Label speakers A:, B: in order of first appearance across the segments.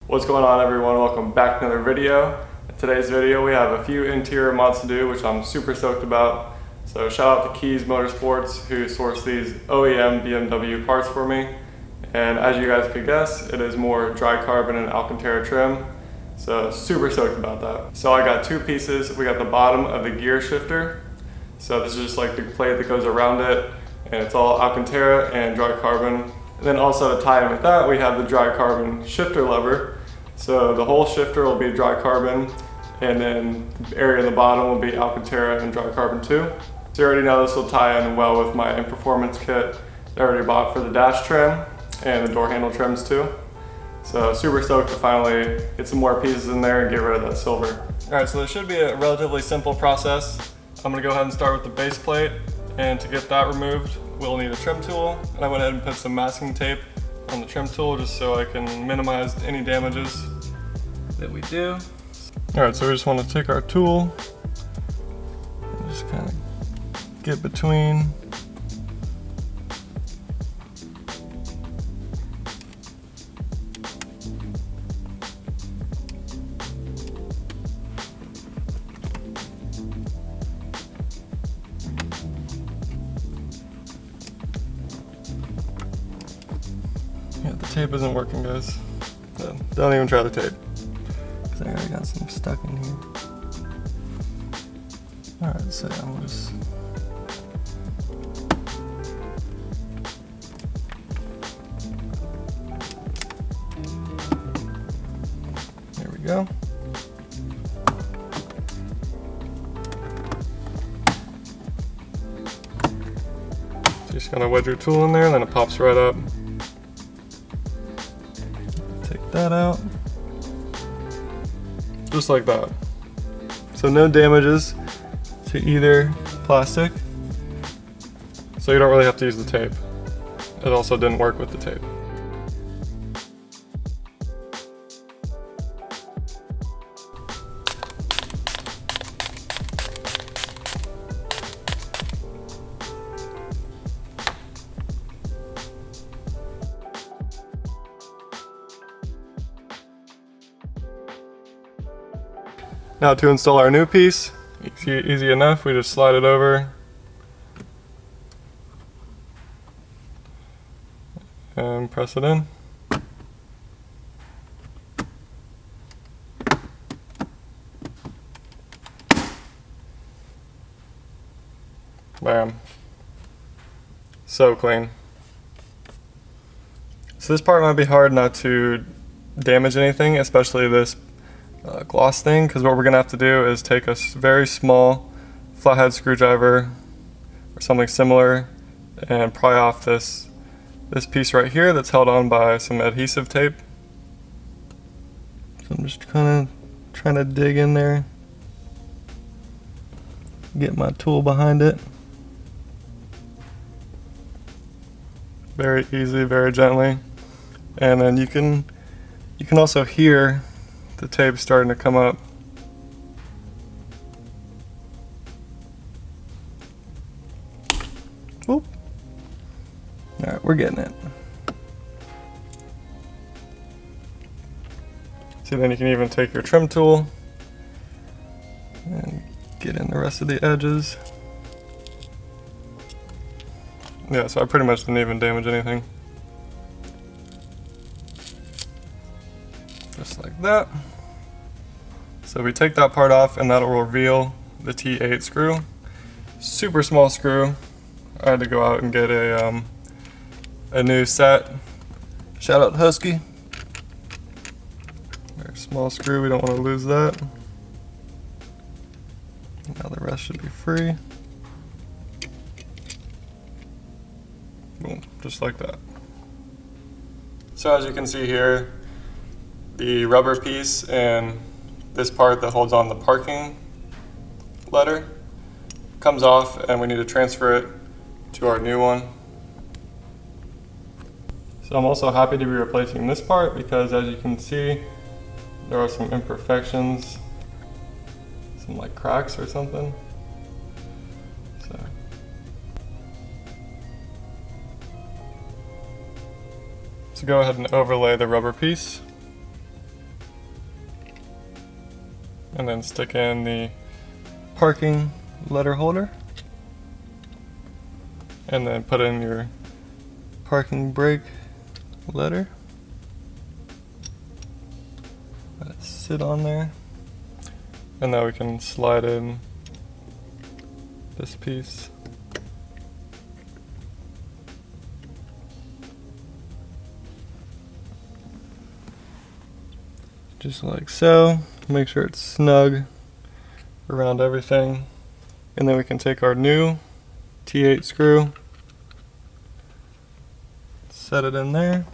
A: What's going on, everyone? Welcome back to another video. In today's video we have a few interior mods to do, which I'm super stoked about. So shout out to Keys Motorsports who sourced these OEM BMW parts for me. And as you guys could guess, it is more dry carbon and Alcantara trim. So super stoked about that. So I got two pieces. We got the bottom of the gear shifter. So this is just like the plate that goes around it, and it's all Alcantara and dry carbon. And then also to tie in with that, we have the dry carbon shifter lever. So the whole shifter will be dry carbon, and then the area in the bottom will be Alcantara and dry carbon too. So you already know this will tie in well with my performance kit that I already bought for the dash trim and the door handle trims too. So super stoked to finally get some more pieces in there and get rid of that silver. All right, so this should be a relatively simple process. I'm gonna go ahead and start with the base plate, and to get that removed, we'll need a trim tool. And I went ahead and put some masking tape on the trim tool just so I can minimize any damages that we do. All right, so we just want to take our tool and just kind of get between. Yeah, the tape isn't working, guys. So don't even try the tape, because I already got some stuck in here. Alright, so I'm just... There we go. So just gonna wedge your tool in there, and then it pops right up. That out, just like that. So no damages to either plastic, so you don't really have to use the tape. It also didn't work with the tape. Now to install our new piece, easy enough, we just slide it over and press it in. Bam. So clean. So this part might be hard not to damage anything, especially this gloss thing, because what we're gonna have to do is take a very small flathead screwdriver or something similar and pry off this piece right here that's held on by some adhesive tape. So I'm just kind of trying to dig in there, get my tool behind it. Very easy, very gently, and then you can also hear the tape starting to come up. Whoop. All right, we're getting it. See, then you can even take your trim tool and get in the rest of the edges. Yeah, so I pretty much didn't even damage anything. Just like that. So we take that part off, and that'll reveal the T8 screw. Super small screw. I had to go out and get a new set. Shout out Husky. Very small screw, we don't want to lose that. Now the rest should be free. Boom, just like that. So as you can see here, the rubber piece and this part that holds on the parking letter comes off, and we need to transfer it to our new one. So I'm also happy to be replacing this part, because as you can see, there are some imperfections, some like cracks or something. So go ahead and overlay the rubber piece. and then stick in the parking letter holder, and then put in your parking brake letter. Let it sit on there, and now we can slide in this piece. Just like so. Make sure it's snug around everything. And then we can take our new T8 screw, set it in there.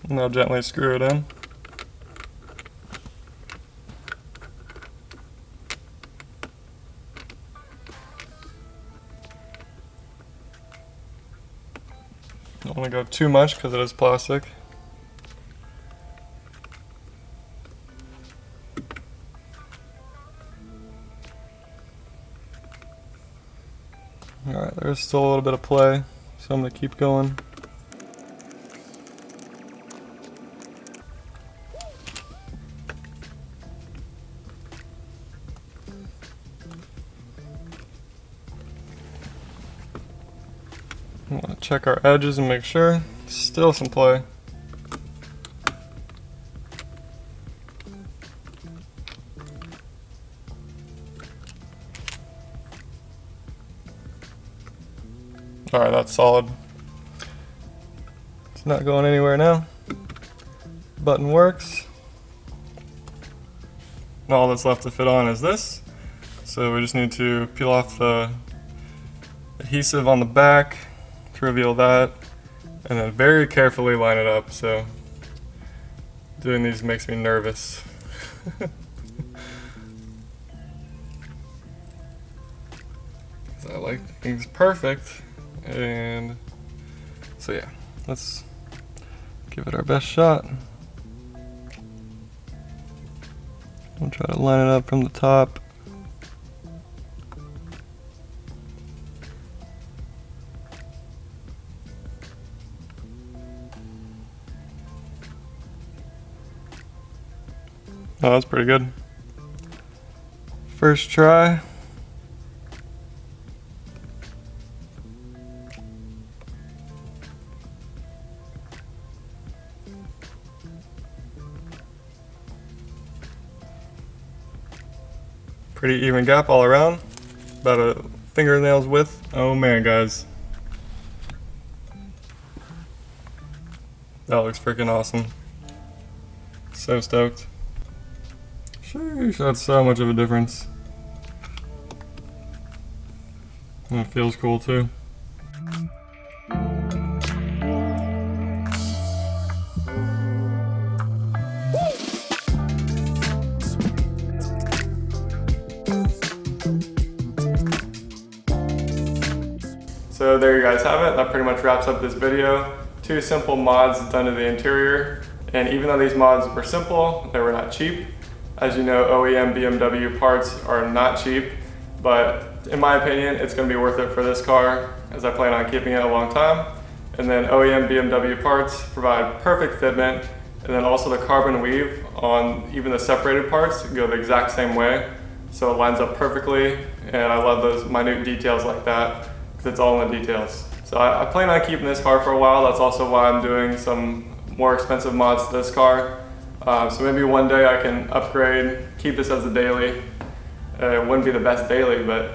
A: Now gently screw it in. Don't want to go too much because it is plastic. Alright, there's still a little bit of play, so I'm going to keep going. I want to check our edges and make sure. Still some play. Alright, that's solid. It's not going anywhere now. Button works. And all that's left to fit on is this. So we just need to peel off the adhesive on the back to reveal that, and then very carefully line it up. So doing these makes me nervous. I like things perfect, and so yeah, let's give it our best shot. We'll try to line it up from the top. Oh, that's pretty good. First try. Pretty even gap all around. About a fingernail's width. Oh man, guys. That looks freaking awesome. So stoked. Sheesh, that's so much of a difference. And it feels cool too. So there you guys have it. That pretty much wraps up this video. 2 simple mods done to the interior. And even though these mods were simple, they were not cheap. As you know, OEM BMW parts are not cheap, but in my opinion, it's going to be worth it for this car, as I plan on keeping it a long time. And then OEM BMW parts provide perfect fitment, and then also the carbon weave on even the separated parts go the exact same way, so it lines up perfectly, and I love those minute details like that, because it's all in the details. So I plan on keeping this car for a while. That's also why I'm doing some more expensive mods to this car. So maybe one day I can upgrade, keep this as a daily. It wouldn't be the best daily, but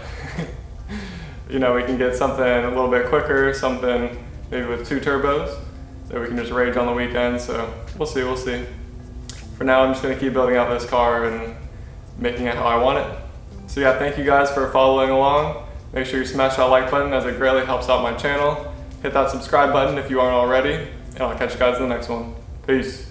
A: you know, we can get something a little bit quicker, something maybe with 2 turbos that we can just rage on the weekend. So we'll see, we'll see. For now, I'm just gonna keep building out this car and making it how I want it. So yeah, thank you guys for following along. Make sure you smash that like button, as it greatly helps out my channel. Hit that subscribe button if you aren't already, and I'll catch you guys in the next one. Peace.